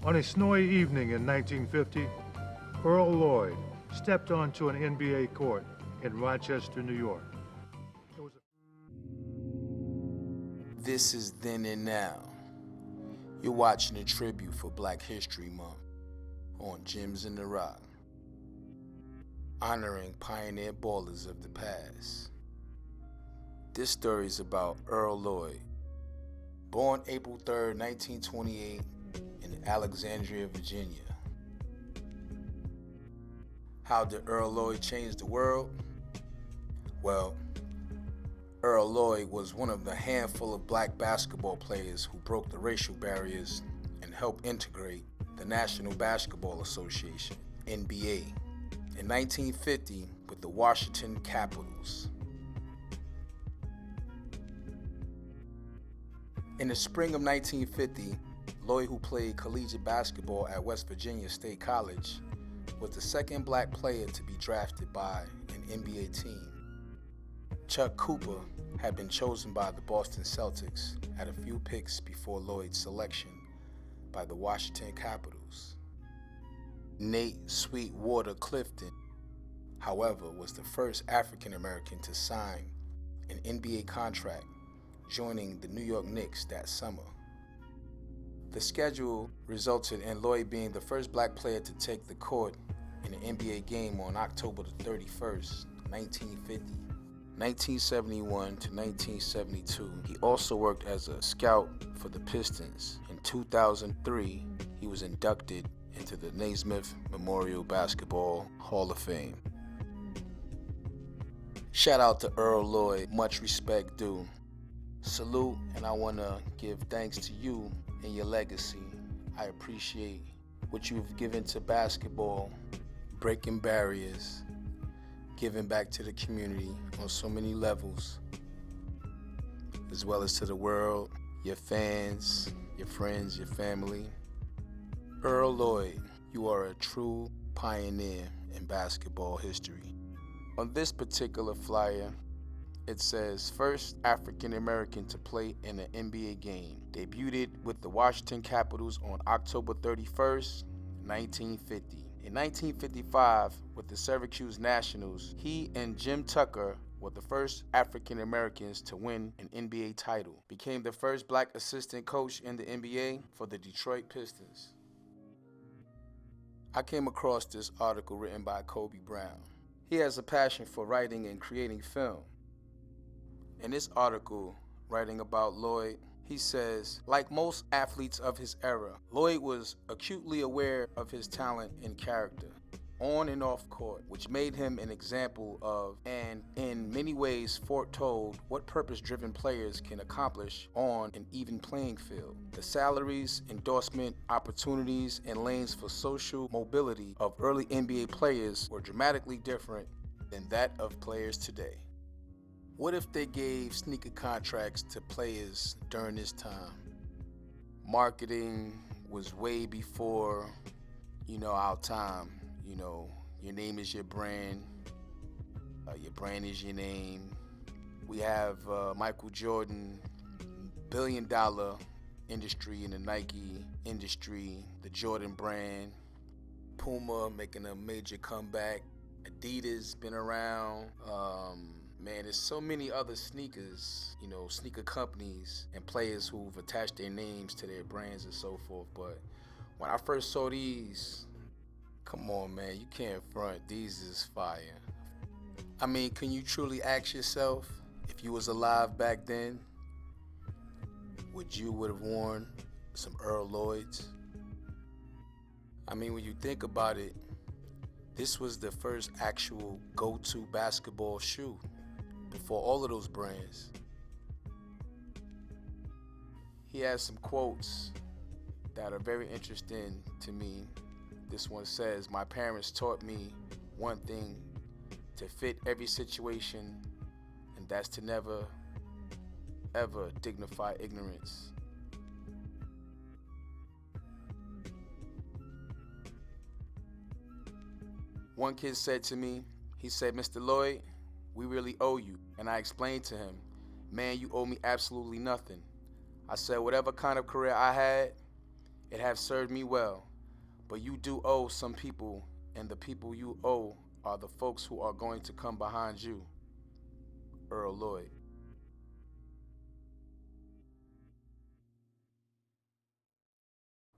On a snowy evening in 1950, Earl Lloyd stepped onto an NBA court in Rochester, New York. This is Then and Now. You're watching a tribute for Black History Month on Gems in the Rock, honoring pioneer ballers of the past. This story is about Earl Lloyd, born April 3rd, 1928 in Alexandria, Virginia. How did Earl Lloyd change the world? Well, Earl Lloyd was one of the handful of black basketball players who broke the racial barriers and helped integrate the National Basketball Association, NBA, in 1950 with the Washington Capitals. In the spring of 1950, Lloyd, who played collegiate basketball at West Virginia State College, was the second black player to be drafted by an NBA team. Chuck Cooper had been chosen by the Boston Celtics at a few picks before Lloyd's selection by the Washington Capitals. Nate Sweetwater Clifton, however, was the first African American to sign an NBA contract, joining the New York Knicks that summer. The schedule resulted in Lloyd being the first black player to take the court in an NBA game on October the 31st, 1950. 1971 to 1972, he also worked as a scout for the Pistons. In 2003, he was inducted into the Naismith Memorial Basketball Hall of Fame. Shout out to Earl Lloyd, much respect due. Salute, and I want to give thanks to you and your legacy. I appreciate what you've given to basketball, breaking barriers, giving back to the community on so many levels, as well as to the world, your fans, your friends, your family. Earl Lloyd, you are a true pioneer in basketball history. On this particular flyer, it says, first African American to play in an NBA game. Debuted with the Washington Capitals on October 31st, 1950. In 1955, with the Syracuse Nationals, he and Jim Tucker were the first African Americans to win an NBA title. Became the first black assistant coach in the NBA for the Detroit Pistons. I came across this article written by Kobe Brown. He has a passion for writing and creating film. In this article, writing about Lloyd, he says, like most athletes of his era, Lloyd was acutely aware of his talent and character, on and off court, which made him an example of, and in many ways foretold, what purpose-driven players can accomplish on an even playing field. The salaries, endorsement opportunities, and lanes for social mobility of early NBA players were dramatically different than that of players today. What if they gave sneaker contracts to players during this time? Marketing was way before, our time. Your name is your brand is your name. We have Michael Jordan, billion-dollar industry in the Nike industry, the Jordan brand. Puma making a major comeback. Adidas been around. Man, there's so many other sneakers, sneaker companies and players who've attached their names to their brands and so forth. But when I first saw these, come on, man, you can't front. These is fire. I mean, can you truly ask yourself, if you was alive back then, would you have worn some Earl Lloyds? I mean, when you think about it, this was the first actual go-to basketball shoe before all of those brands. He has some quotes that are very interesting to me. This one says, "My parents taught me one thing, to fit every situation, and that's to never, ever dignify ignorance." One kid said to me, he said, "Mr. Lloyd, we really owe you." And I explained to him, "Man, you owe me absolutely nothing." I said, "Whatever kind of career I had, It have served me well, but you do owe some people, and the people you owe are the folks who are going to come behind you. Earl Lloyd.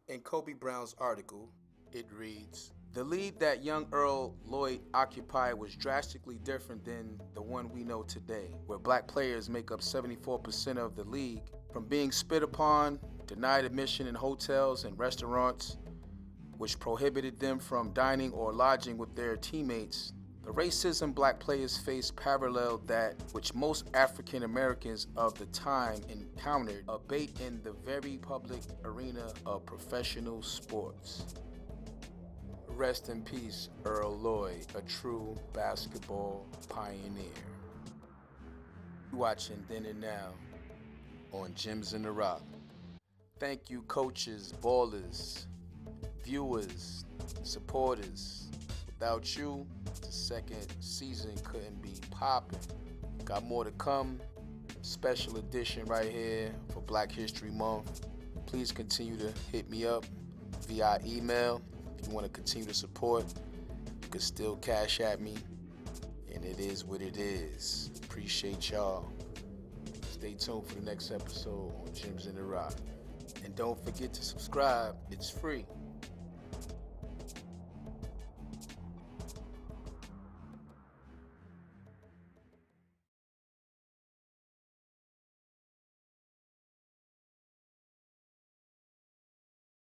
In Kobe Brown's article, it reads, "The lead that young Earl Lloyd occupied was drastically different than the one we know today, where black players make up 74% of the league. From being spit upon, denied admission in hotels and restaurants, which prohibited them from dining or lodging with their teammates, the racism black players faced paralleled that which most African Americans of the time encountered, albeit in the very public arena of professional sports." Rest in peace, Earl Lloyd, a true basketball pioneer. You're watching Then and Now on Gems in the Rock. Thank you, coaches, ballers, viewers, supporters. Without you, the second season couldn't be popping. Got more to come. Special edition right here for Black History Month. Please continue to hit me up via email. If you want to continue to support, you can still cash at me. And it is what it is. Appreciate y'all. Stay tuned for the next episode on Gems in the Rock. And don't forget to subscribe. It's free.